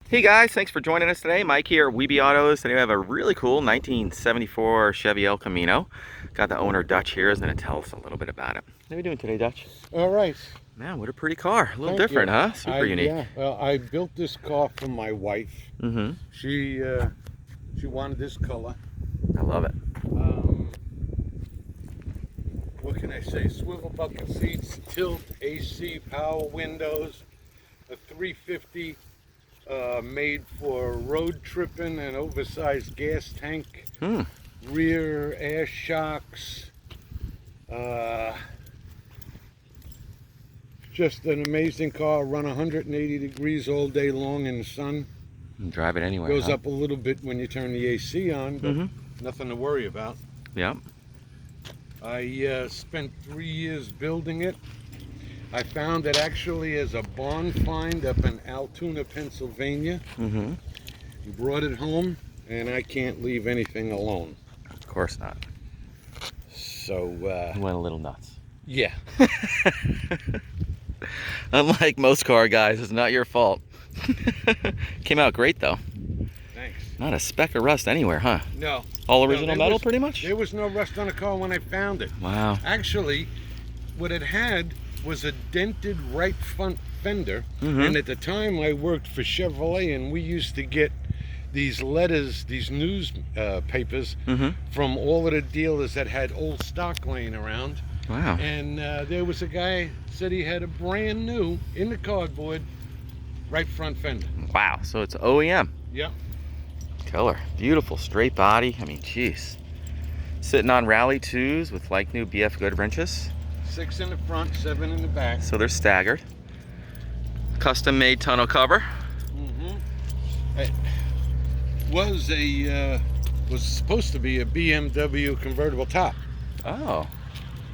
Hey guys, thanks for joining us today. Mike here at Weeby Autos. Today we have a really cool 1974 Chevy El Camino. Got the owner Dutch here, is going to tell us a little bit about it. How are you doing today, Dutch? All right. Man, what a pretty car. A little Thank different, you. huh? Super unique. Yeah, well, I built this car for my wife. Mm-hmm. She wanted this color. I love it. What can I say? Swivel bucket seats, tilt, AC, power windows, a 350 made for road tripping, an oversized gas tank, rear air shocks, just an amazing car. Run 180 degrees all day long in the sun. And drive it anywhere. Goes up a little bit when you turn the AC on, but nothing to worry about. Yep. I spent 3 years building it. I found it actually as a barn find up in Altoona, Pennsylvania. Brought it home, and I can't leave anything alone. Of course not. So, You went a little nuts. yeah. Unlike most car guys, it's not your fault. Came out great though. Thanks. Not a speck of rust anywhere, huh? No. All original metal pretty much? There was no rust on the car when I found it. Wow. Actually, what it had was a dented right front fender, and at the time I worked for Chevrolet, and we used to get these letters, these news papers from all of the dealers that had old stock laying around. Wow. And there was a guy said he had a brand new in the cardboard right front fender. Wow, so it's OEM. Yep. Killer. Beautiful straight body. I mean, jeez. Sitting on Rally 2s with like new BF Goodriches. 6 in the front, 7 in the back. So they're staggered. Custom made tonneau cover. It was supposed to be a BMW convertible top, Oh.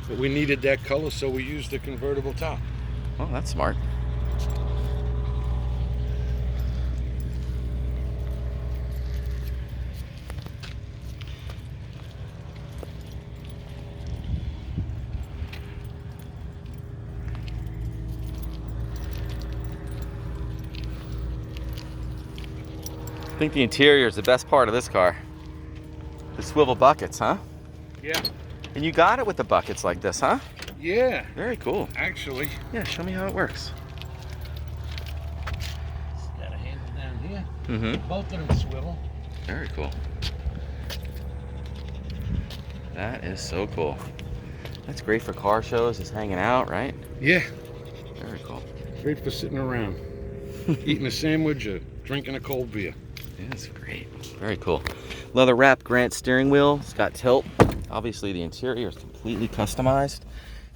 but we needed that color, so we used the convertible top. Oh, that's smart. I think the interior is the best part of this car. The swivel buckets, huh? Yeah. And you got it with the buckets like this, huh? Yeah. Very cool. Actually. Yeah, show me how it works. Got a handle down here. Both of them swivel. Very cool. That is so cool. That's great for car shows, just hanging out, right? Yeah. Very cool. Great for sitting around, eating a sandwich or drinking a cold beer. Yeah, that's great. Very cool. Leather wrapped Grant steering wheel. It's got tilt. Obviously the interior is completely customized.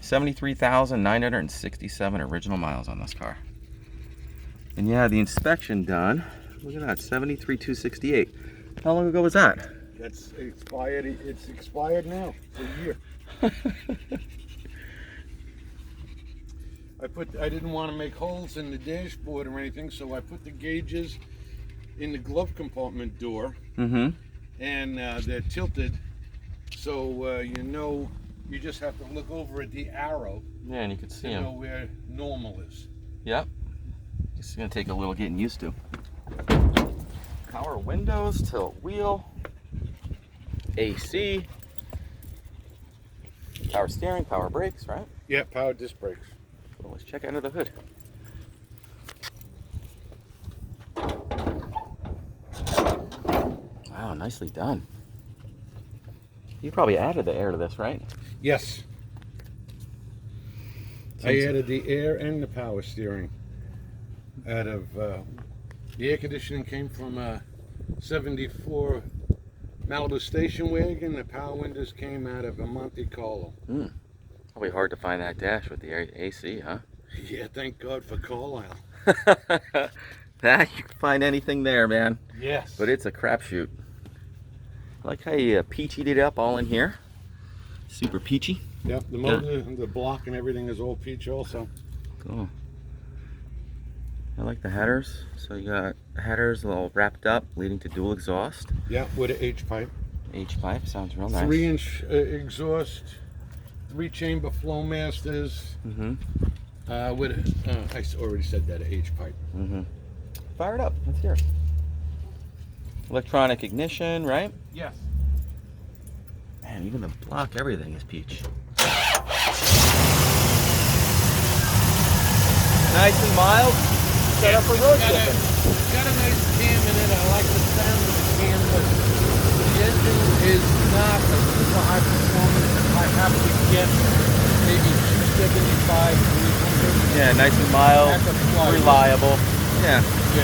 73,967 original miles on this car. And yeah, the inspection done. Look at that, 73,268. How long ago was that? That's expired. It's expired now for a year. I didn't want to make holes in the dashboard or anything, so I put the gauges in the glove compartment door, and they're tilted, so you just have to look over at the arrow. Yeah, and you can see to know them. where normal is. Yep. It's gonna take a little getting used to. Power windows, tilt wheel, AC, power steering, power brakes, right? Yeah, power disc brakes. Well, let's check under the hood. Wow, nicely done. You probably added the air to this, right? Yes. I added the air and the power steering. Out of the air conditioning came from a '74 Malibu station wagon. The power windows came out of a Monte Carlo. Probably hard to find that dash with the AC, huh? Yeah, thank God for Carlisle. That you can find anything there, man. Yes. But it's a crapshoot. I like how you peachy'd it up all in here. Super peachy. Yep, the motor and the block and everything is all peach also. Cool. I like the headers. So you got headers all wrapped up, leading to dual exhaust. Yeah, with an H-pipe. H-pipe, sounds real nice. 3-inch exhaust, 3-chamber Flowmasters. Mm-hmm. With I already said that, a H-pipe. Mm-hmm. Fire it up. Let's hear it. Electronic ignition, right? Yes. Man, even the block, everything is peach. Nice and mild. Set up for road tripping. It's got a nice cam in it. I like the sound of the cam, but the engine is not a super high performance. I have to get maybe 275, 300. Yeah, nice and mild, That's a fly. reliable. Yeah. Yeah.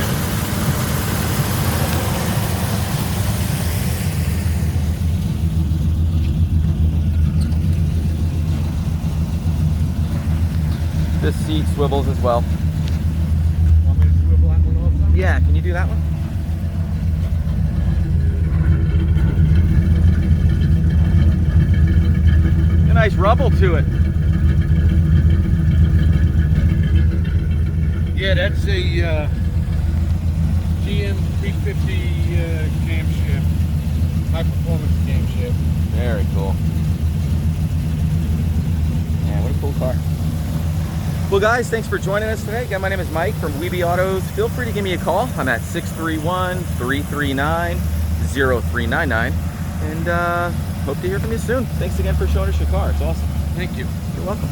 This seat swivels as well. Want me to swivel that one also? Yeah, can you do that one? A nice rumble to it. Yeah, that's a GM 350 camshaft, high performance camshaft. Very cool. Yeah, what a cool car. Well guys, thanks for joining us today. Again, my name is Mike from Weeby Autos. Feel free to give me a call. I'm at 631-339-0399. And hope to hear from you soon. Thanks again for showing us your car. It's awesome. Thank you. You're welcome.